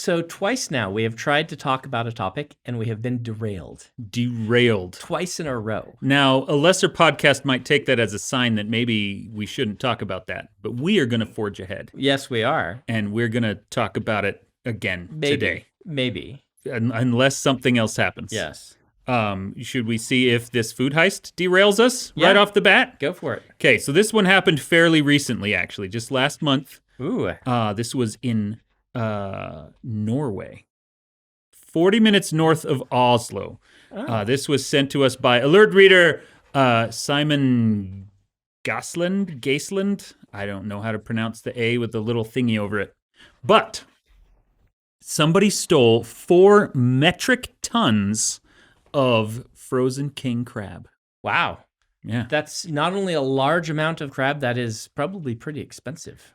So twice now we have tried to talk about a topic and we have been derailed. Derailed. Twice in a row. Now, a lesser podcast might take that as a sign that maybe we shouldn't talk about that, but we are going to forge ahead. Yes, we are. And we're going to talk about it again today. Maybe. Unless something else happens. Yes. Should we see if this food heist derails us right off the bat? Go for it. Okay, so this one happened fairly recently, actually, just last month. Ooh. This was in Norway, 40 minutes north of Oslo. This was sent to us by alert reader Simon Gasland. I don't know how to pronounce the A with the little thingy over it. But somebody stole 4 metric tons of frozen king crab. Wow. Yeah. That's not only a large amount of crab, that is probably pretty expensive.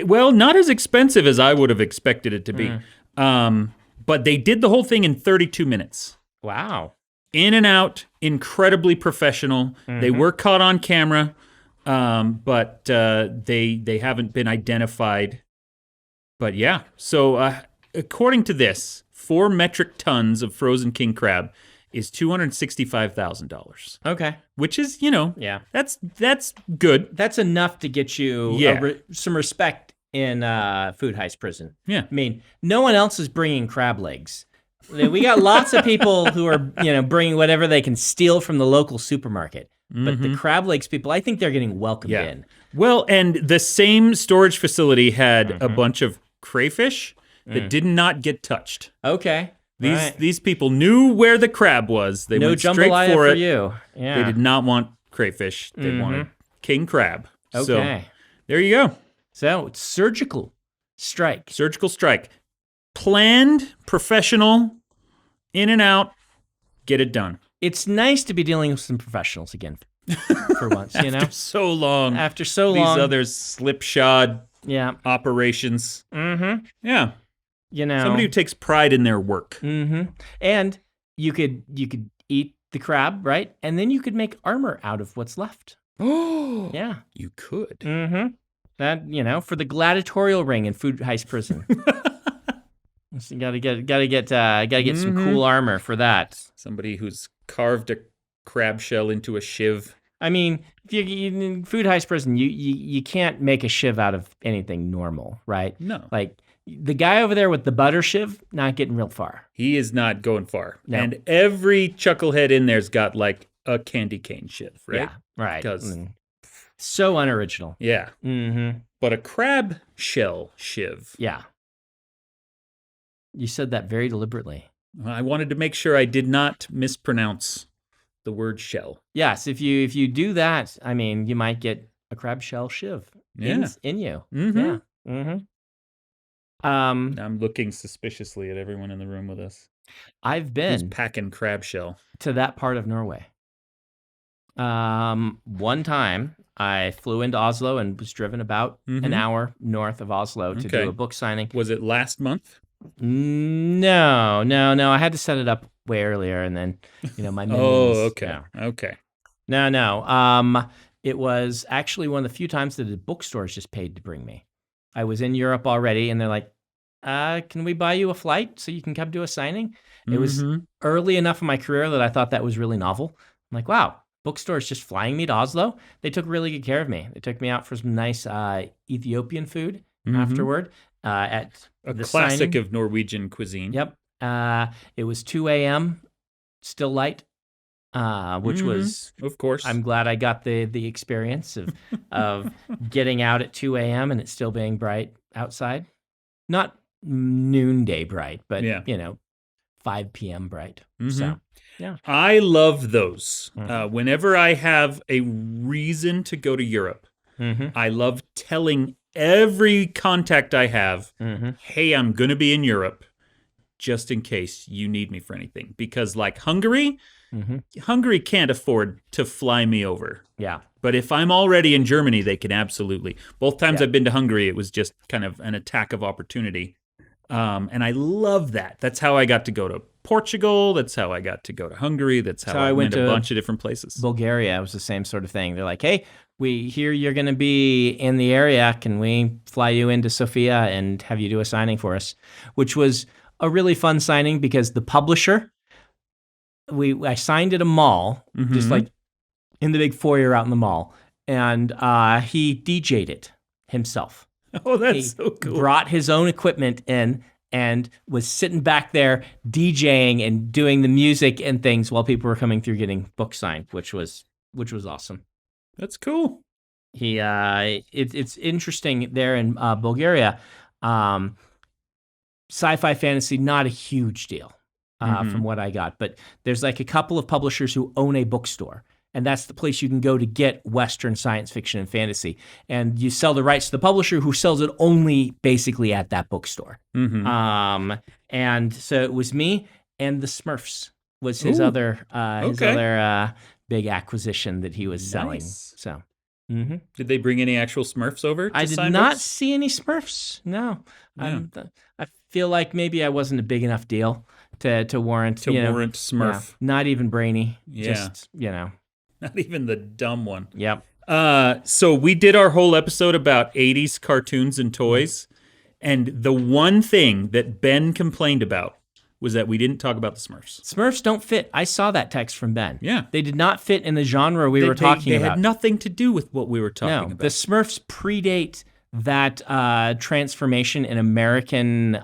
Well, not as expensive as I would have expected it to be. But they did the whole thing in 32 minutes. Wow. In and out, incredibly professional. They were caught on camera, but they haven't been identified. But yeah, so according to this, 4 metric tons of frozen king crab is $265,000. Okay. Which is, that's good. That's enough to get you some respect in food heist prison. Yeah. I mean, no one else is bringing crab legs. We got lots of people who are, bringing whatever they can steal from the local supermarket. But the crab legs people, I think they're getting welcomed in. Well, and the same storage facility had a bunch of crayfish that did not get touched. Okay. These people knew where the crab was. They went straight for it. You. Yeah. They did not want crayfish. They wanted king crab. Okay. So there you go. So it's surgical strike. Surgical strike. Planned, professional, in and out, get it done. It's nice to be dealing with some professionals again for once, After so long. These others slipshod operations. Mm-hmm. Yeah. Somebody who takes pride in their work. Mm-hmm. And you could eat the crab, right? And then you could make armor out of what's left. Oh, yeah. You could. Mm-hmm. That, for the gladiatorial ring in food heist prison. So you gotta get some cool armor for that. Somebody who's carved a crab shell into a shiv. I mean, if you in food heist prison, you can't make a shiv out of anything normal, right? No. Like the guy over there with the butter shiv, not getting real far. He is not going far. No. And every chucklehead in there's got like a candy cane shiv, right? Yeah, right. Because so unoriginal. Yeah. Mm-hmm. But a crab shell shiv. Yeah. You said that very deliberately. I wanted to make sure I did not mispronounce the word shell. Yes, if you do that, I mean, you might get a crab shell shiv in you. Mm-hmm. Yeah. Mm-hmm. I'm looking suspiciously at everyone in the room with us. I've been Who's packing crab shell to that part of Norway. One time I flew into Oslo and was driven about an hour north of Oslo to do a book signing. Was it last month? No. I had to set it up way earlier, and then my meetings. Oh, okay. Okay. No. It was actually one of the few times that the bookstores just paid to bring me. I was in Europe already, and they're like, can we buy you a flight so you can come do a signing? It was early enough in my career that I thought that was really novel. I'm like, wow, bookstores just flying me to Oslo. They took really good care of me. They took me out for some nice Ethiopian food afterward at a the classic signing. of Norwegian cuisine. Yep. It was 2 a.m., still light, which was, of course, I'm glad I got the experience of getting out at 2 a.m. and it still being bright outside. Not noonday bright, but 5 p.m. bright. So, yeah. I love those. Whenever I have a reason to go to Europe, I love telling every contact I have, hey, I'm going to be in Europe just in case you need me for anything. Because like Hungary can't afford to fly me over. Yeah. But if I'm already in Germany, they can absolutely. Both times I've been to Hungary, it was just kind of an attack of opportunity. And I love that. That's how I got to go to Portugal. That's how I got to go to Hungary. That's how I went to a bunch of different places. Bulgaria, it was the same sort of thing. They're like, hey, we hear you're going to be in the area. Can we fly you into Sofia and have you do a signing for us? Which was a really fun signing because the publisher, I signed at a mall, just like in the big foyer out in the mall, and he DJ'd it himself. Oh, that's so cool. Brought his own equipment in and was sitting back there DJing and doing the music and things while people were coming through getting books signed, which was awesome. That's cool. It's interesting there in Bulgaria. Sci-fi fantasy, not a huge deal from what I got, but there's like a couple of publishers who own a bookstore, and that's the place you can go to get Western science fiction and fantasy. And you sell the rights to the publisher, who sells it only basically at that bookstore. And so it was me and the Smurfs was his other big acquisition that he was selling. So. Did they bring any actual Smurfs over? I did not see any Smurfs. No, yeah. I feel like maybe I wasn't a big enough deal to warrant warrant Smurf. Yeah, not even Brainy. Yeah. Just not even the dumb one. Yep. So we did our whole episode about 80s cartoons and toys, and the one thing that Ben complained about was that we didn't talk about the Smurfs. Smurfs don't fit. I saw that text from Ben. Yeah. They did not fit in the genre we were talking about. They had nothing to do with what we were talking about. The Smurfs predate that transformation in American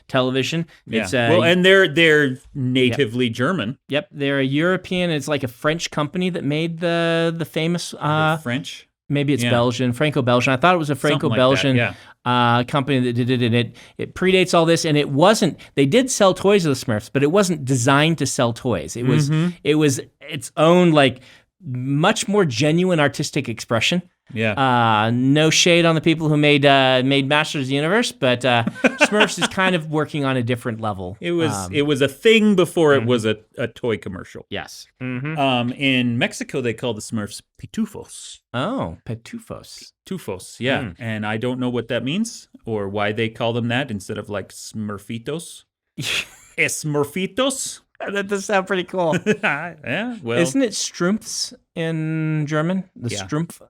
television. Yeah. And they're natively German. Yep. They're a European. It's like a French company that made the famous... French? Maybe it's Belgian, Franco-Belgian. I thought it was a Franco-Belgian company that did it, and it predates all this. And it wasn't. They did sell toys of the Smurfs, but it wasn't designed to sell toys. It was its own like much more genuine artistic expression. Yeah. No shade on the people who made Masters of the Universe, but Smurfs is kind of working on a different level. It was a thing before it was a toy commercial. Yes. In Mexico, they call the Smurfs pitufos. Oh, pitufos. Pitufos, yeah. And I don't know what that means or why they call them that instead of like Smurfitos. Smurfitos. That does sound pretty cool. Yeah, well. Isn't it Strumpfs in German? The Strumpf.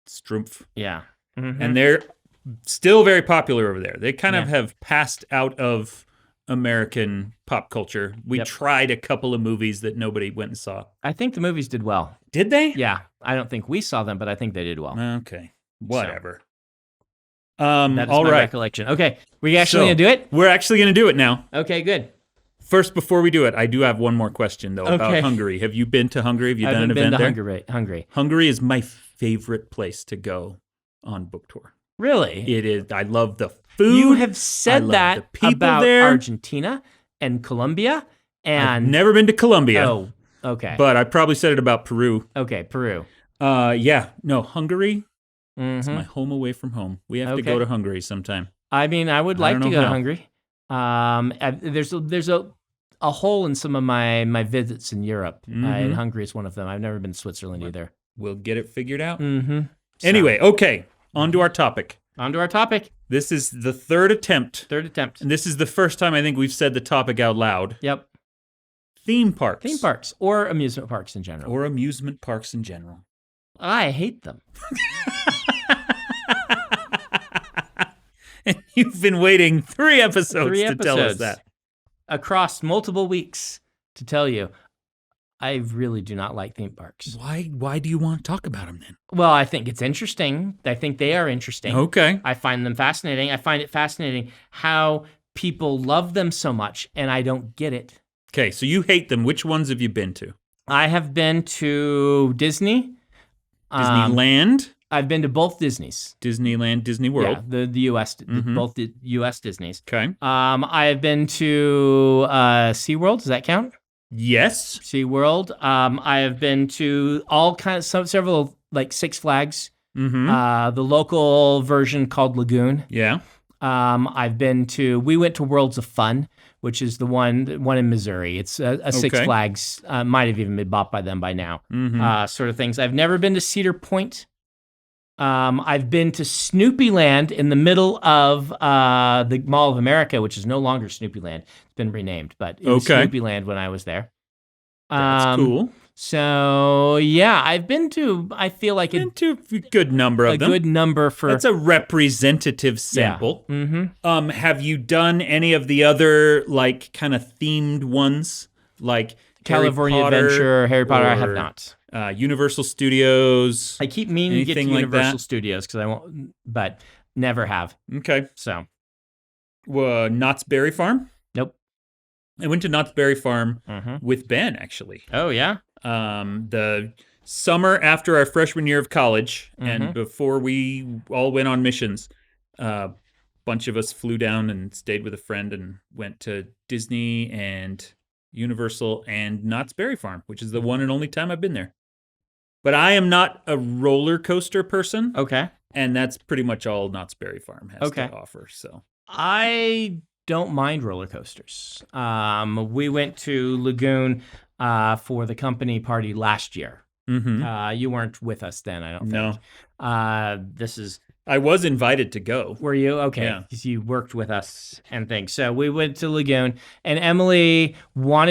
Strumpf. Yeah. And they're still very popular over there. They kind of have passed out of American pop culture. We tried a couple of movies that nobody went and saw. I think the movies did well. Did they? Yeah. I don't think we saw them, but I think they did well. Okay. Whatever. That is all my right. recollection. Okay. We're actually going to do it? We're actually going to do it now. Okay, good. First, before we do it, I do have one more question, though, about Hungary. Have you been to Hungary? Have you done an event there? Hungary. Hungary is my favorite place to go on book tour. Really? It is. I love the food. You have said that about there. Argentina and Colombia. And I've never been to Colombia. Oh, okay. But I probably said it about Peru. Okay, Peru. Hungary. It's my home away from home. We have to go to Hungary sometime. I mean, I would like to go to Hungary. There's a hole in some of my visits in Europe. And Hungary is one of them. I've never been to Switzerland either. We'll get it figured out. Anyway, okay. On to our topic. This is the third attempt. And this is the first time I think we've said the topic out loud. Yep. Theme parks. Theme parks or amusement parks in general. I hate them. And you've been waiting 3 episodes to tell us that. Across multiple weeks to tell you, I really do not like theme parks. Why do you want to talk about them then? Well, I think it's interesting. I think they are interesting. Okay. I find them fascinating. I find it fascinating how people love them so much, and I don't get it. Okay, so you hate them. Which ones have you been to? I have been to Disney. Disneyland? I've been to both Disneys. Disneyland, Disney World. Yeah, the U.S., both the U.S. Disneys. Okay. I have been to SeaWorld. Does that count? Yes. SeaWorld. I have been to several, like Six Flags. The local version called Lagoon. Yeah. We went to Worlds of Fun, which is the one in Missouri. It's a Six Flags, might have even been bought by them by now, sort of things. I've never been to Cedar Point. I've been to Snoopy Land in the middle of the Mall of America, which is no longer Snoopy Land. It's been renamed, but it was Snoopy Land when I was there. That's cool. So yeah, I've been to. I feel like Been to a good number of a them. good number for. That's a representative sample. Yeah. Mm-hmm. Have you done any of the other like kind of themed ones, like California Harry Potter Adventure, Harry Potter? I have or, not. Universal Studios. I keep meaning to get to anything like Universal that? Studios because I won't, but never have. Okay. So Knott's Berry Farm. nope. I went to Knott's Berry Farm Mm-hmm. with Ben actually. Oh yeah. The summer after our freshman year of college, and before we all went on missions, a bunch of us flew down and stayed with a friend and went to Disney and Universal and Knott's Berry Farm, which is the one and only time I've been there. But I am not a roller coaster person, Okay. and that's pretty much all Knott's Berry Farm has to offer. So I don't mind roller coasters. We went to Lagoon for the company party last year. You weren't with us then, I don't think. No. This is. I was invited to go. Were you? Okay. Yeah. Because you worked with us and things. So we went to Lagoon, and Emily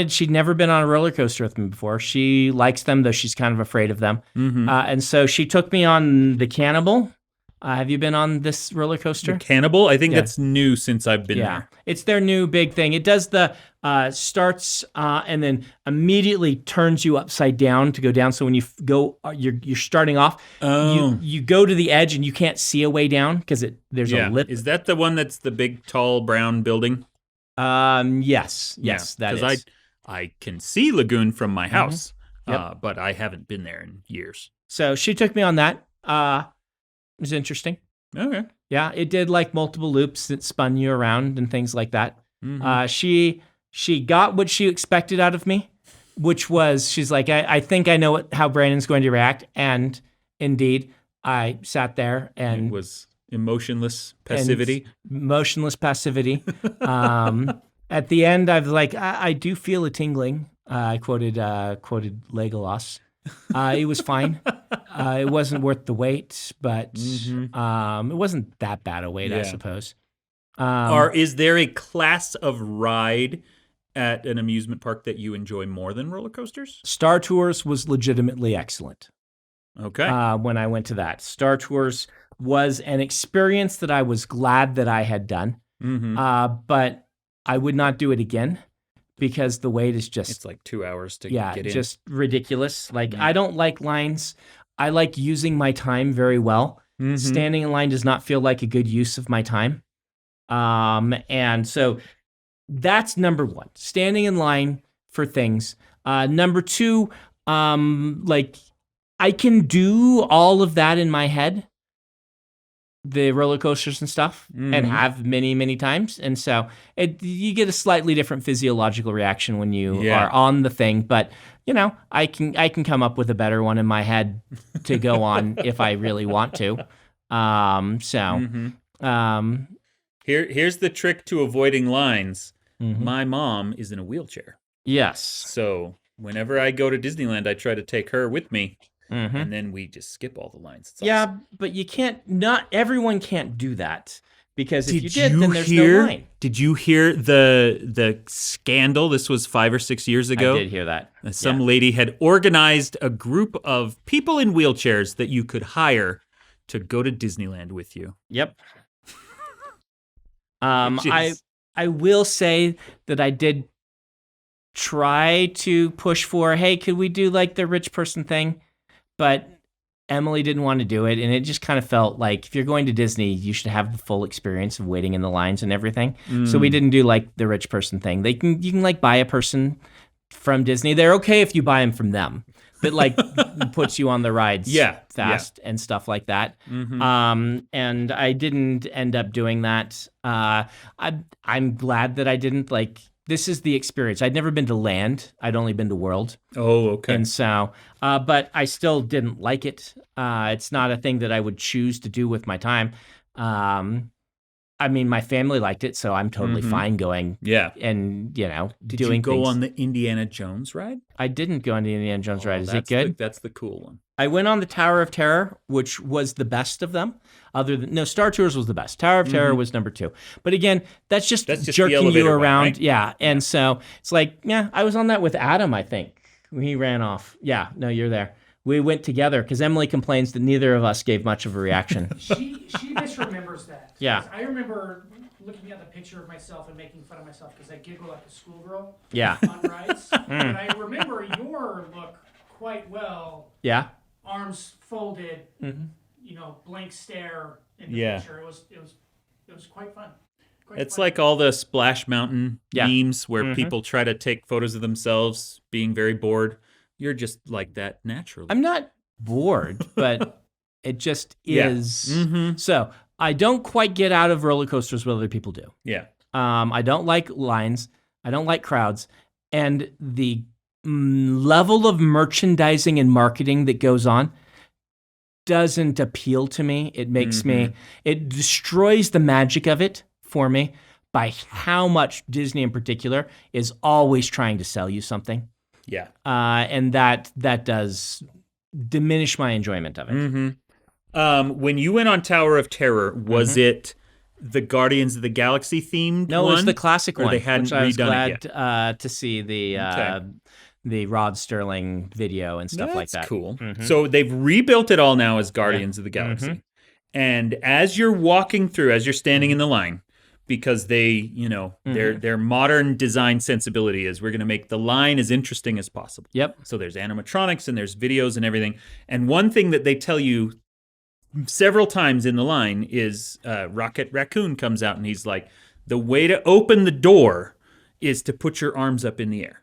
she'd never been on a roller coaster with me before. She likes them, though she's kind of afraid of them. And so she took me on the Cannibal. Have you been on this roller coaster? The Cannibal? I think that's new since I've been there. It's their new big thing. It does the starts and then immediately turns you upside down to go down. So when you go, you're starting off. You go to the edge and you can't see a way down because there's a lip. Is that the one that's the big tall brown building? Yes, that is. Because I can see Lagoon from my house, but I haven't been there in years. So she took me on that. It was interesting. Okay. Yeah, it did like multiple loops that spun you around and things like that. She got what she expected out of me, which was she's like, I think I know how Brandon's going to react, and indeed, I sat there and it was emotionless passivity. Motionless passivity. At the end, I was like, I do feel a tingling. I quoted Legolas. It was fine. It wasn't worth the wait, but it wasn't that bad a wait, I suppose. Is there a class of ride at an amusement park that you enjoy more than roller coasters? Star Tours was legitimately excellent. Okay. When I went to that. Star Tours was an experience that I was glad that I had done, but I would not do it again. Because the wait is just... It's like 2 hours to get in. Just ridiculous. Like, I don't like lines. I like using my time very well. Standing in line does not feel like a good use of my time. And so that's number one. Standing in line for things. Number two, like, I can do all of that in my head. The roller coasters and stuff, and have many, many times. And so you get a slightly different physiological reaction when you are on the thing. But, I can come up with a better one in my head to go on if I really want to. Here's the trick to avoiding lines. My mom is in a wheelchair. Yes. So whenever I go to Disneyland, I try to take her with me. And then we just skip all the lines. It's awesome. But you can't, not everyone can't do that. Because if you did, then there's no line. Did you hear the scandal? This was 5 or 6 years ago. I did hear that. Some lady had organized a group of people in wheelchairs that you could hire to go to Disneyland with you. Yep. I will say that I did try to push for, hey, could we do like the rich person thing? But Emily didn't want to do it, and it just kind of felt like if you're going to Disney, you should have the full experience of waiting in the lines and everything. So we didn't do like the rich person thing. You can like buy a person from Disney. They're okay if you buy them from them, but like puts you on the rides fast and stuff like that. And I didn't end up doing that. I'm glad that I didn't. Like, this is the experience. I'd never been to Land. I'd only been to World. Oh, okay. And so, but I still didn't like it. It's not a thing that I would choose to do with my time. I mean, my family liked it, so I'm totally fine going. Yeah. And, doing Did you go things. on the Indiana Jones ride? I didn't go on the Indiana Jones ride. Is it good? That's the cool one. I went on the Tower of Terror, which was the best of them. Star Tours was the best. Tower of Terror was number 2. But again, that's just jerking you around. Right? Yeah. And so it's like, I was on that with Adam, I think, We ran off. Yeah, no, you're there. We went together because Emily complains that neither of us gave much of a reaction. She misremembers that. Yeah. I remember looking at the picture of myself and making fun of myself because I giggle like a schoolgirl Yeah. on rides. But I remember your look quite well. Yeah. Arms folded, blank stare in the Yeah. picture. It was quite fun. It's like all the Splash Mountain Yeah. memes where people try to take photos of themselves being very bored. You're just like that naturally. I'm not bored, but it just Yeah. is. Mhm. So I don't quite get out of roller coasters what other people do. Yeah. I don't like lines. I don't like crowds. And the level of merchandising and marketing that goes on doesn't appeal to me. It makes me, it destroys the magic of it for me by how much Disney in particular is always trying to sell you something. Yeah. And that does diminish my enjoyment of it. When you went on Tower of Terror, was it the Guardians of the Galaxy themed No, one? it was the classic or one, they hadn't which I was redone it glad to see the Rod Sterling video and stuff like that. That's cool. So they've rebuilt it all now as Guardians of the Galaxy. And as you're walking through, as you're standing in the line, because they, their modern design sensibility is we're going to make the line as interesting as possible. Yep. So there's animatronics and there's videos and everything. And one thing that they tell you several times in the line is Rocket Raccoon comes out and he's like, the way to open the door is to put your arms up in the air.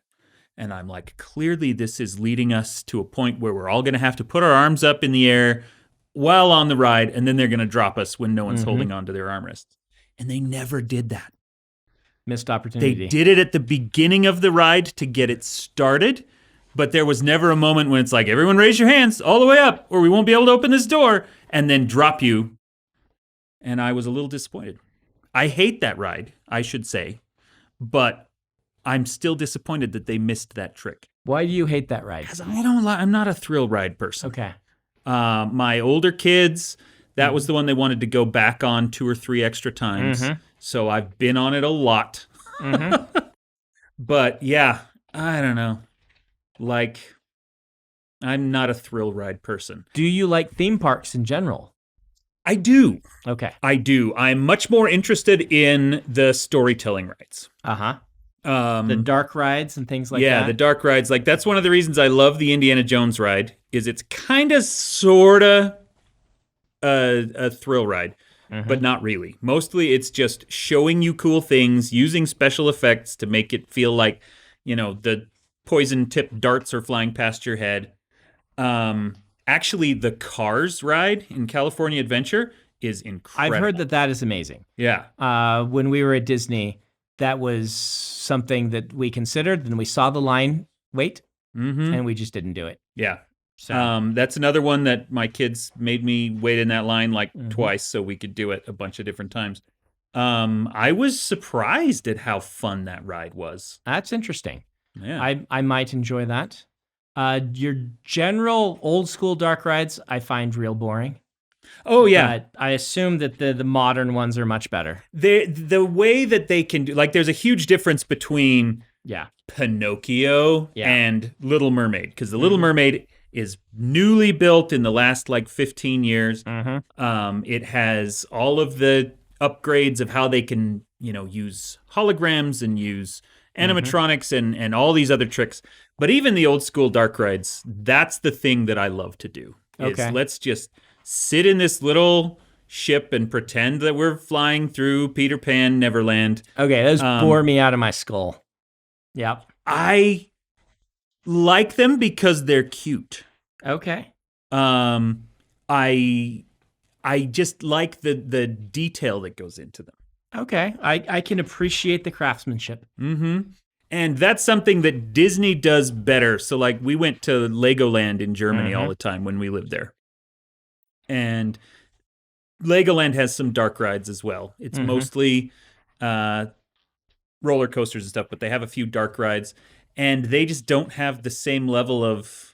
And I'm like, clearly this is leading us to a point where we're all going to have to put our arms up in the air while on the ride, and then they're going to drop us when no one's holding onto their armrests. And they never did that. Missed opportunity. They did it at the beginning of the ride to get it started, but there was never a moment when it's like, everyone raise your hands all the way up or we won't be able to open this door, and then drop you. And I was a little disappointed. I hate that ride, I should say, but I'm still disappointed that they missed that trick. Why do you hate that ride? Because I'm not a thrill ride person. Okay. My older kids, that was the one they wanted to go back on 2 or 3 extra times. So I've been on it a lot. But yeah, I don't know. Like, I'm not a thrill ride person. Do you like theme parks in general? I do. Okay. I do. I'm much more interested in the storytelling rides. The dark rides and things like that? Yeah, the dark rides. Like, that's one of the reasons I love the Indiana Jones ride, is it's kind of, sort of a thrill ride, but not really. Mostly it's just showing you cool things, using special effects to make it feel like, the poison-tipped darts are flying past your head. Actually, the Cars ride in California Adventure is incredible. I've heard that is amazing. Yeah. When we were at Disney, that was something that we considered, and we saw the line wait, and we just didn't do it. Yeah. So. That's another one that my kids made me wait in that line like twice so we could do it a bunch of different times. I was surprised at how fun that ride was. That's interesting. Yeah. I might enjoy that. Your general old school dark rides, I find real boring. Oh, yeah. But I assume that the modern ones are much better. The way that they can do, like, there's a huge difference between Pinocchio and Little Mermaid, because the Little Mermaid is newly built in the last 15 years. It has all of the upgrades of how they can, use holograms and use animatronics and all these other tricks. But even the old school dark rides, that's the thing that I love to do. Let's just sit in this little ship and pretend that we're flying through Peter Pan Neverland. Okay, those bore me out of my skull. Yep. I like them because they're cute. Okay. I just like the detail that goes into them. Okay. I can appreciate the craftsmanship. And that's something that Disney does better. So, we went to Legoland in Germany all the time when we lived there. And Legoland has some dark rides as well. It's mostly roller coasters and stuff, but they have a few dark rides. And they just don't have the same level of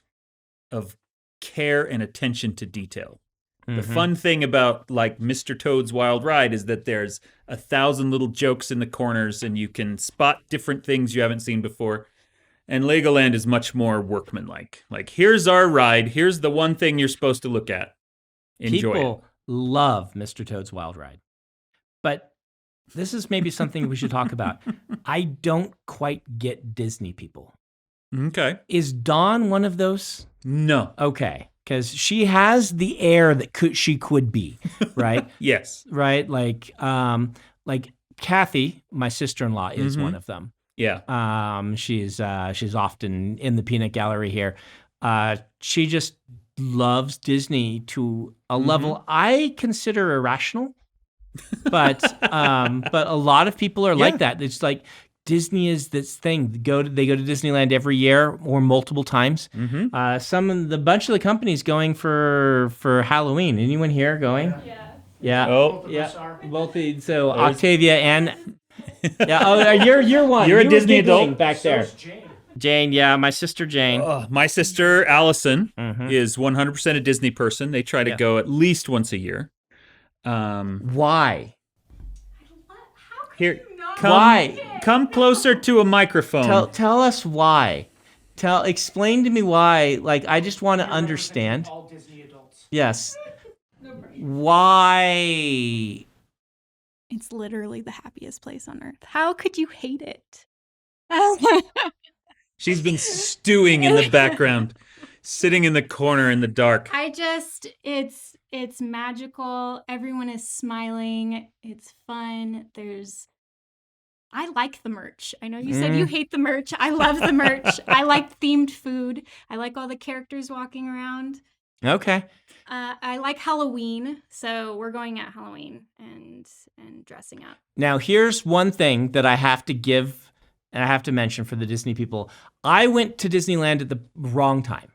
care and attention to detail. The fun thing about Mr. Toad's Wild Ride is that there's 1,000 little jokes in the corners and you can spot different things you haven't seen before. And Legoland is much more workmanlike. Like, here's our ride. Here's the one thing you're supposed to look at. Enjoy People love Mr. Toad's Wild Ride. But this is maybe something we should talk about. I don't quite get Disney people. it. Okay. Is Dawn one of those? No. Okay. Because she has the air that she could be, right? Yes. Right? Like Kathy, my sister-in-law, is one of them. Yeah. She's often in the peanut gallery here. She just loves Disney to a level I consider irrational, but a lot of people are like that. It's like Disney is this thing. They go to Disneyland every year or multiple times. The bunch of the companies going for Halloween. Anyone here going? Yeah. Oh, Yeah. Both so Octavia and you're one. You're a You were Disney giggling adult? back there. So's Jane. Jane, yeah, my sister Jane. my sister Allison is 100% a Disney person. They try to go at least once a year. Why? Here, Why? come closer to a microphone. Tell us why. Explain to me why. Like, I just want to understand. All Disney adults. Yes. Why? It's literally the happiest place on earth. How could you hate it? She's been stewing in the background, sitting in the corner in the dark. It's magical. Everyone is smiling. It's fun. I like the merch. I know you said you hate the merch. I love the merch. I like themed food. I like all the characters walking around. Okay. I like Halloween, so we're going at Halloween and dressing up. Now, here's one thing that I have to give and I have to mention for the Disney people. I went to Disneyland at the wrong time.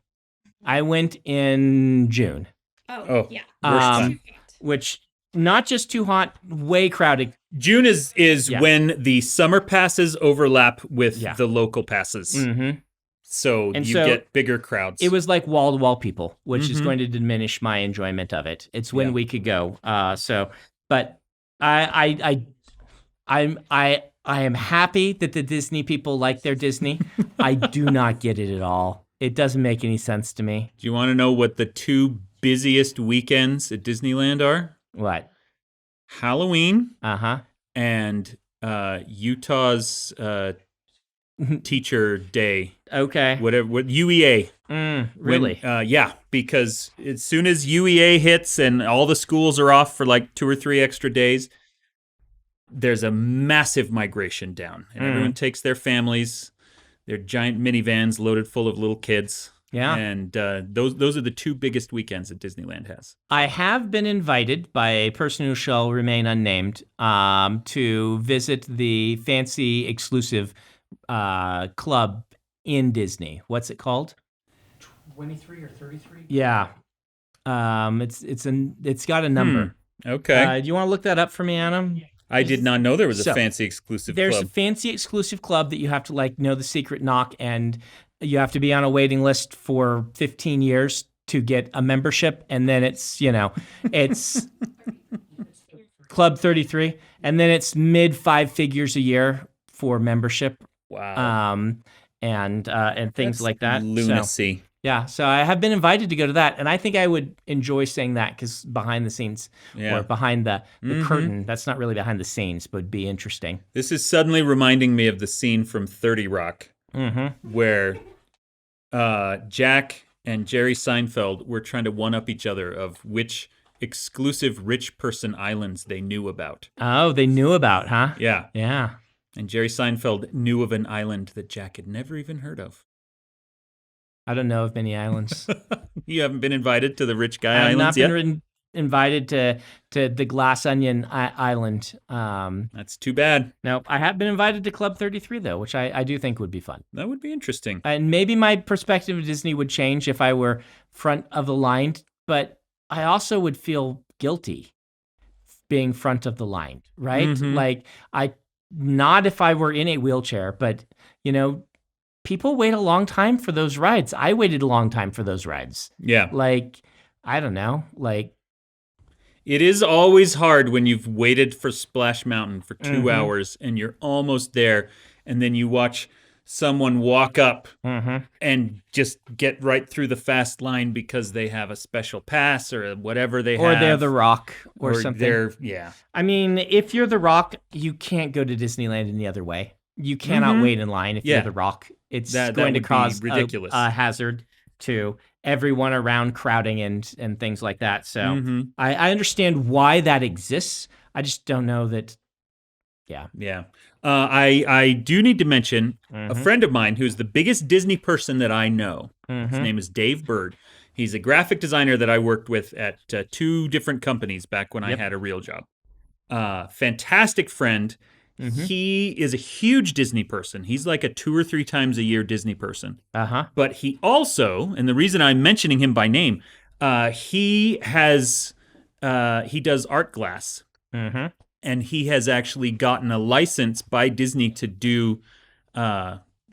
I went in June. Oh yeah. Worst time. Which not just too hot, way crowded. June is when the summer passes overlap with the local passes. Mm-hmm. So And you so get bigger crowds. It was like wall to wall people, which is going to diminish my enjoyment of it. It's when we could go. But I am happy that the Disney people like their Disney. I do not get it at all. It doesn't make any sense to me. Do you want to know what the two busiest weekends at Disneyland are? What? Halloween Uh-huh. and Utah's teacher day. Okay. What UEA. Really? Yeah, because as soon as UEA hits and all the schools are off for like 2 or 3 extra days, there's a massive migration down. And everyone takes their families, their giant minivans loaded full of little kids. Yeah. And those are the two biggest weekends that Disneyland has. I have been invited by a person who shall remain unnamed to visit the fancy exclusive club in Disney. What's it called? 23 or 33? Yeah. It's got a number. Okay. Do you want to look that up for me, Anna? I did not know there was a So, fancy exclusive There's club. a fancy exclusive club that you have to know the secret knock, and you have to be on a waiting list for 15 years to get a membership, and then it's Club 33, and then it's mid 5 figures a year for membership. Wow. And things That's like that. Lunacy. So I have been invited to go to that, and I think I would enjoy saying that because behind the sscenes or behind the curtain, that's not really behind the scenes, but would be interesting. This is suddenly reminding me of the scene from 30 Rock where Jack and Jerry Seinfeld were trying to one-up each other of which exclusive rich person islands they knew about. Oh, they knew about, huh? Yeah. Yeah. And Jerry Seinfeld knew of an island that Jack had never even heard of. I don't know of many islands. You haven't been invited to the rich guy I've islands not yet? been invited to the Glass Onion Island. That's too bad. No, I have been invited to Club 33, though, which I do think would be fun. That would be interesting. And maybe my perspective of Disney would change if I were front of the line, but I also would feel guilty being front of the line, right? Like, not if I were in a wheelchair, but, people wait a long time for those rides. I waited a long time for those rides. Yeah. Like, I don't know, like... It is always hard when you've waited for Splash Mountain for 2 hours and you're almost there, and then you watch someone walk up Mm-hmm. and just get right through the fast line because they have a special pass or whatever they Or have. they're The Rock or something. Yeah. I mean, if you're The Rock, you can't go to Disneyland any other way. You cannot wait in line if Yeah. you're The Rock. It's That going to would be cause ridiculous. a hazard to everyone around crowding and things like that. So Mm-hmm. I understand why that exists. I just don't know that. Yeah. Yeah. I do need to mention a Mhm. friend of mine who's the biggest Disney person that I know. His Mhm. name is Dave Bird. He's a graphic designer that I worked with at 2 different companies back when I Yep. had a real job. Fantastic friend. Mhm. He is a huge Disney person. He's like a 2 or 3 times a year Disney person. Uh-huh. But he also, and the reason I'm mentioning him by name, he does art glass. Mm-hmm. And he has actually gotten a license by Disney to do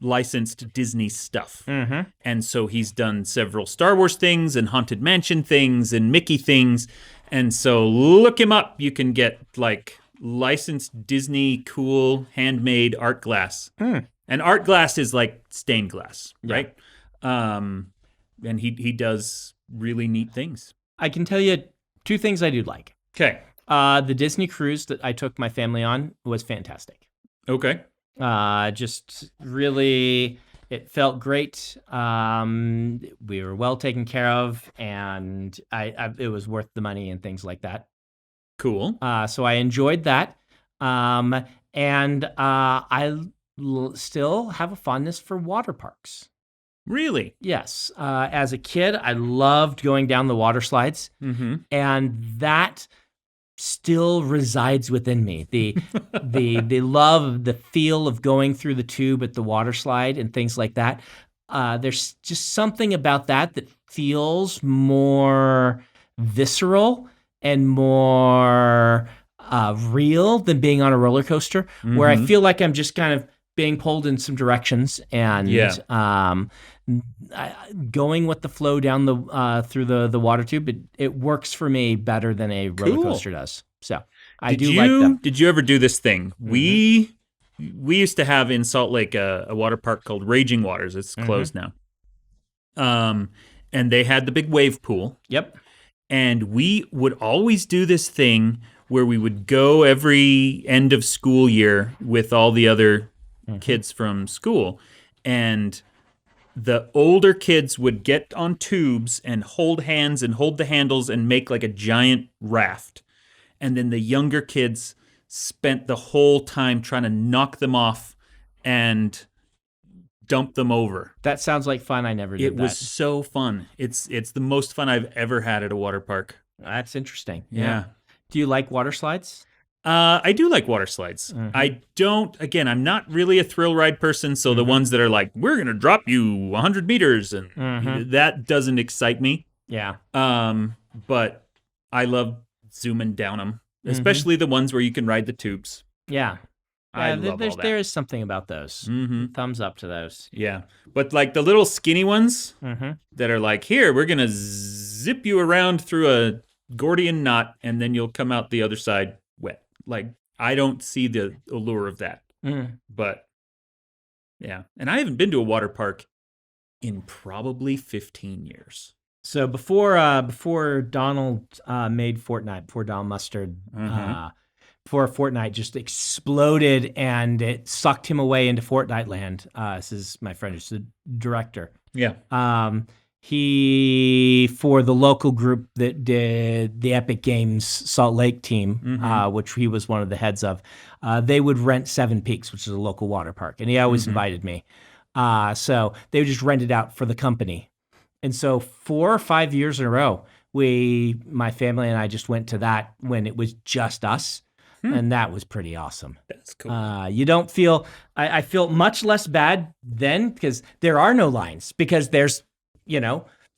licensed Disney stuff. Mm-hmm. And so he's done several Star Wars things and Haunted Mansion things and Mickey things. And so look him up. You can get like licensed Disney cool handmade art glass. And art glass is like stained glass, right? And he does really neat things. I can tell you 2 things I do like. Okay. The Disney cruise that I took my family on was fantastic. Okay. Just really, it felt great. We were well taken care of, and it was worth the money and things like that. Cool. So I enjoyed that. And I still have a fondness for water parks. Really? Yes. As a kid, I loved going down the water slides, Mm-hmm. and that still resides within me. The love, the feel of going through the tube at the water slide and things like that. There's just something about that feels more visceral and more real than being on a roller coaster, where I feel like I'm just kind of being pulled in some directions and going with the flow down the through the water tube. It works for me better than a roller coaster does. So I do like them. Did you ever do this thing? We used to have in Salt Lake a water park called Raging Waters. It's closed now. And they had the big wave pool. Yep. And we would always do this thing where we would go every end of school year with all the other kids from school. And the older kids would get on tubes and hold hands and hold the handles and make like a giant raft. And then the younger kids spent the whole time trying to knock them off and dump them over. That sounds like fun. I never did that. It was so fun. It's the most fun I've ever had at a water park. That's interesting. Yeah. Do you like water slides? I do like water slides. I don't, again, I'm not really a thrill ride person, so the ones that are like, we're going to drop you 100 meters, and that doesn't excite me. Yeah. But I love zooming down them, especially the ones where you can ride the tubes. Yeah. I love all that. There is something about those. Thumbs up to those. Yeah. But like the little skinny ones that are like, here, we're going to zip you around through a Gordian knot, and then you'll come out the other side wet. Like, I don't see the allure of that. But, yeah. And I haven't been to a water park in probably 15 years. So before Donald made Fortnite, before Donald Mustard, before Fortnite just exploded and it sucked him away into Fortnite land. This is my friend, who's the director. Yeah. He, for the local group that did the Epic Games Salt Lake team, which he was one of the heads of, they would rent Seven Peaks, which is a local water park, and he always invited me. So they would just rent it out for the company. And so 4 or 5 years in a row, my family and I just went to that when it was just us. And that was pretty awesome. That's cool. You don't feel, I feel much less bad then because there are no lines, because there's,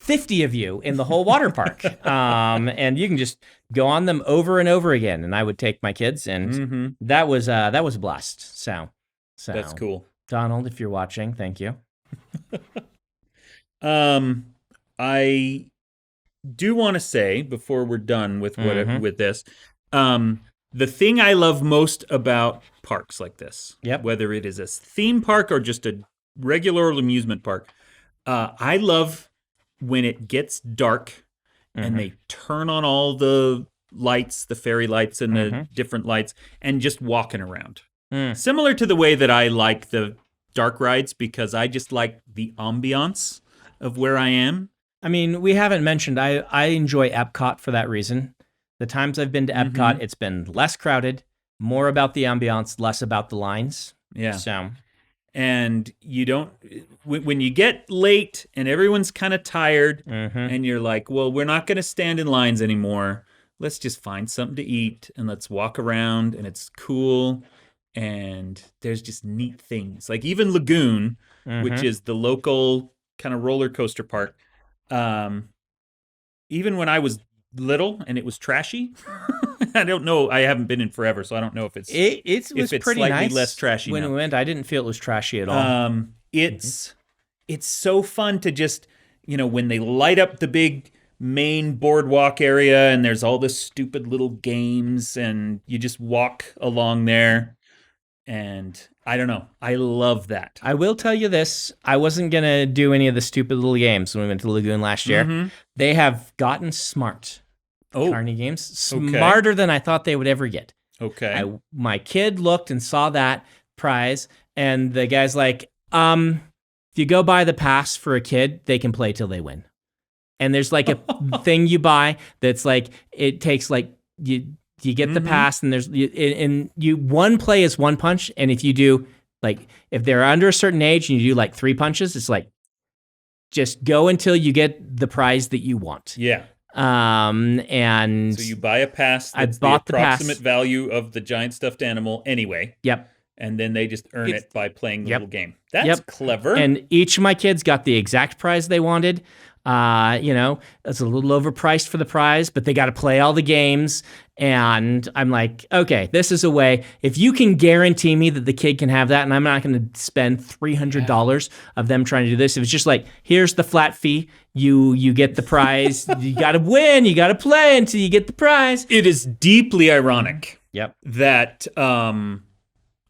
50 of you in the whole water park. And you can just go on them over and over again. And I would take my kids, and that was a blast. So That's cool. Donald, if you're watching, thank you. I do want to say before we're done with with this, the thing I love most about parks like this, whether it is a theme park or just a regular amusement park. I love when it gets dark and they turn on all the lights, the fairy lights and the different lights, and just walking around. Similar to the way that I like the dark rides, because I just like the ambiance of where I am. I mean, we haven't mentioned, I enjoy Epcot for that reason. The times I've been to Epcot, it's been less crowded, more about the ambiance, less about the lines. Yeah. So, and you don't, when you get late and everyone's kind of tired and you're like, well, we're not going to stand in lines anymore. Let's just find something to eat and let's walk around, and it's cool. And there's just neat things. Like even Lagoon, which is the local kind of roller coaster park. Even when I was little and it was trashy, I don't know. I haven't been in forever, so I don't know if it's it was pretty slightly nice less trashy when now. we went. I didn't feel it was trashy at all. It's so fun to just, when they light up the big main boardwalk area and there's all this stupid little games and you just walk along there. And I don't know. I love that. I will tell you this. I wasn't going to do any of the stupid little games when we went to the Lagoon last year. They have gotten smart. Carney games. Smarter than I thought they would ever get. Okay. My kid looked and saw that prize, and the guy's like, if you go buy the pass for a kid, they can play till they win. And there's like a thing you buy that's like, it takes like, you get the pass, and one play is one punch, and if you do, like, if they're under a certain age and you do like 3 punches, it's like, just go until you get the prize that you want. Yeah. And so you buy a pass that's the approximate value of the giant stuffed animal anyway. Yep. And then they just earn it by playing the little game. That's clever. And each of my kids got the exact prize they wanted. It's a little overpriced for the prize, but they got to play all the games. And I'm like, okay, this is a way. If you can guarantee me that the kid can have that, and I'm not going to spend $300 of them trying to do this. It was just like, here's the flat fee. You get the prize. You got to win. You got to play until you get the prize. It is deeply ironic. Yep. That, in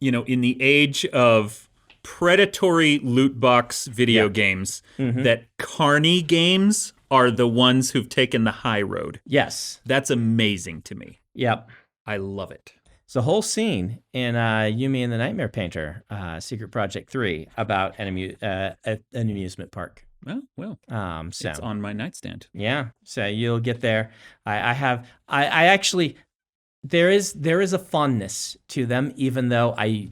the age of predatory loot box video games, that Carney games are the ones who've taken the high road. Yes. That's amazing to me. Yep. I love it. It's a whole scene in Yumi and the Nightmare Painter, Secret Project 3, about an amusement park. Well, so it's on my nightstand. Yeah, so you'll get there. I actually, there is a fondness to them, even though I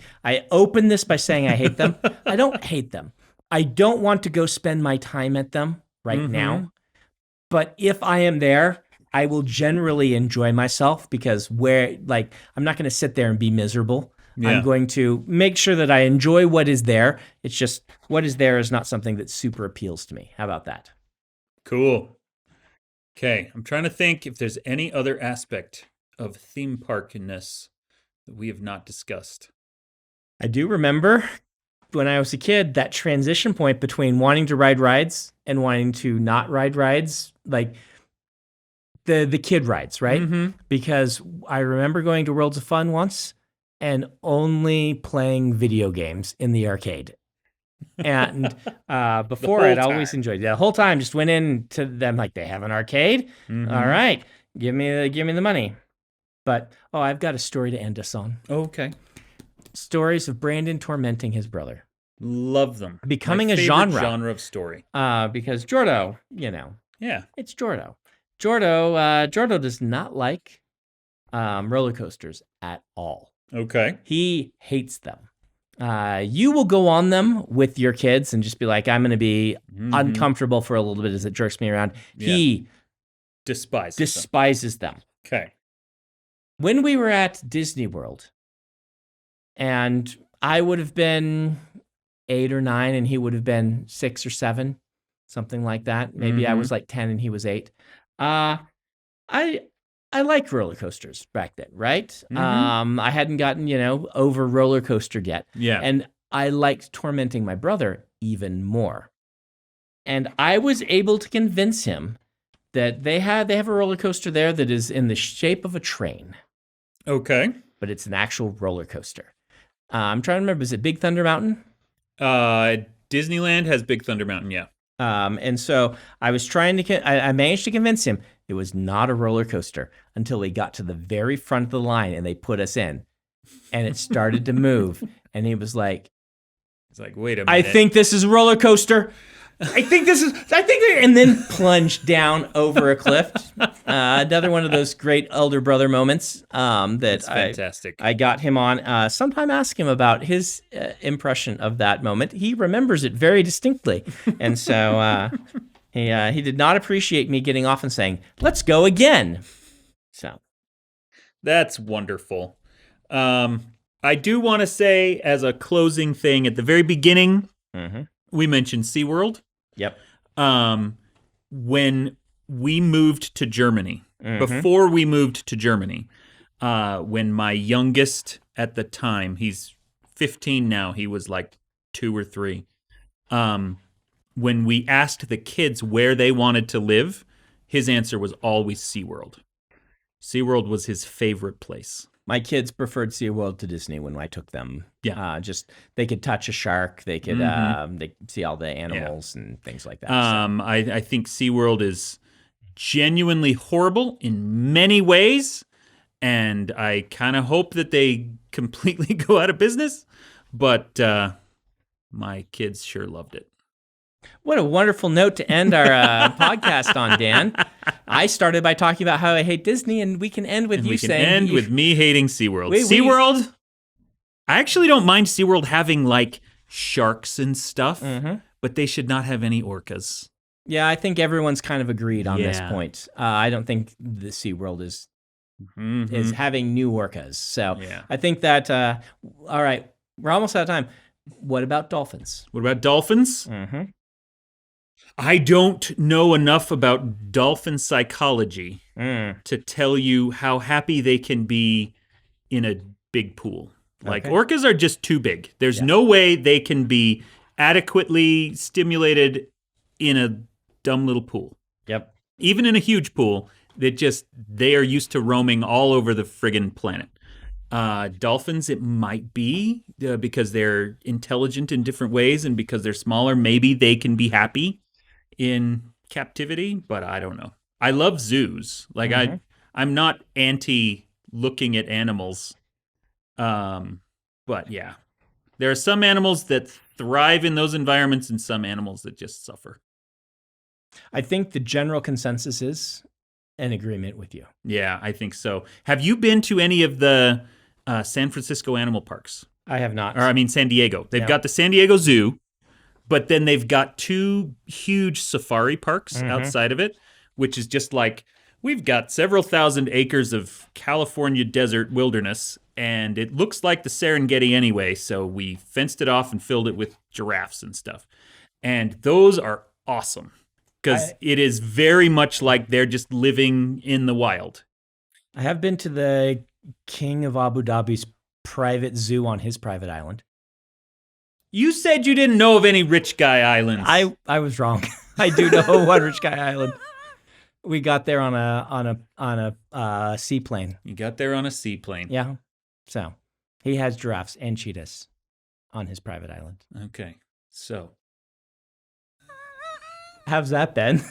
open this by saying I hate them. I don't hate them. I don't want to go spend my time at them right now. But if I am there, I will generally enjoy myself, because I'm not going to sit there and be miserable. Yeah. I'm going to make sure that I enjoy what is there. It's just what is there is not something that super appeals to me. How about that? Cool. Okay, I'm trying to think if there's any other aspect of theme parkiness that we have not discussed. I do remember when I was a kid, that transition point between wanting to ride rides and wanting to not ride rides, like the kid rides, right? Because I remember going to Worlds of Fun once and only playing video games in the arcade. And before I'd always enjoyed it. The whole time, just went in to them like, they have an arcade? All right, give me the money. But, I've got a story to end us on. Okay. Stories of Brandon tormenting his brother. Love them. Becoming My a favorite genre of story. Because Jordo, Yeah. It's Jordo. Jordo does not like roller coasters at all. Okay. He hates them. You will go on them with your kids and just be like, I'm going to be uncomfortable for a little bit as it jerks me around. Yeah. He despises them. Okay. When we were at Disney World, and I would have been 8 or 9 and he would have been 6 or 7, something like that. Maybe I was like 10 and he was 8. I liked roller coasters back then, right? I hadn't gotten, over roller coaster yet. Yeah. And I liked tormenting my brother even more. And I was able to convince him that they have a roller coaster there that is in the shape of a train. Okay. But it's an actual roller coaster. I'm trying to remember, is it Big Thunder Mountain? Disneyland has Big Thunder Mountain, yeah. And so I was trying to, I managed to convince him it was not a roller coaster until we got to the very front of the line and they put us in and it started to move. And he was like, It's like, wait a minute. I think this is a roller coaster. And then plunged down over a cliff. Another one of those great elder brother moments That's fantastic. I got him on. Sometime ask him about his impression of that moment. He remembers it very distinctly. And so he did not appreciate me getting off and saying, let's go again. So That's wonderful. I do want to say, as a closing thing, at the very beginning, we mentioned SeaWorld. Yep. When we moved to Germany, before we moved to Germany, when my youngest at the time, he's 15 now, he was like 2 or 3. When we asked the kids where they wanted to live, his answer was always SeaWorld. SeaWorld was his favorite place. My kids preferred SeaWorld to Disney when I took them. Yeah. Just they could touch a shark. They could they could see all the animals and things like that. I think SeaWorld is genuinely horrible in many ways, and I kind of hope that they completely go out of business, but my kids sure loved it. What a wonderful note to end our podcast on, Dan. I started by talking about how I hate Disney, and we can end with with me hating SeaWorld. We- SeaWorld, I actually don't mind SeaWorld having like sharks and stuff, but they should not have any orcas. Yeah, I think everyone's kind of agreed on this Yeah. point. I don't think the SeaWorld is having new orcas. So Yeah. I think that, all right, we're almost out of time. What about dolphins? What about dolphins? I don't know enough about dolphin psychology to tell you how happy they can be in a big pool. Like Okay. orcas are just too big. There's no way they can be adequately stimulated in a dumb little pool. Yep. Even in a huge pool, they are used to roaming all over the friggin' planet. Dolphins, it might be because they're intelligent in different ways, and because they're smaller, maybe they can be happy in captivity, but I don't know. I love zoos. Like I'm not anti looking at animals. But yeah, there are some animals that thrive in those environments and some animals that just suffer. I think the general consensus is an agreement with you. Yeah, I think so. Have you been to any of the San Francisco animal parks? I have not. Or I mean, San Diego. They've Yeah. got the San Diego Zoo, but then they've got 2 huge safari parks outside of it, which is just like, we've got several thousand acres of California desert wilderness, and it looks like the Serengeti anyway, so we fenced it off and filled it with giraffes and stuff. And those are awesome, because it is very much like they're just living in the wild. I have been to the King of Abu Dhabi's private zoo on his private island. You said you didn't know of any rich guy islands. I was wrong. I do know one rich guy island. We got there on a seaplane. You got there on a seaplane. Yeah. So he has giraffes and cheetahs on his private island. Okay. So How's that, Ben?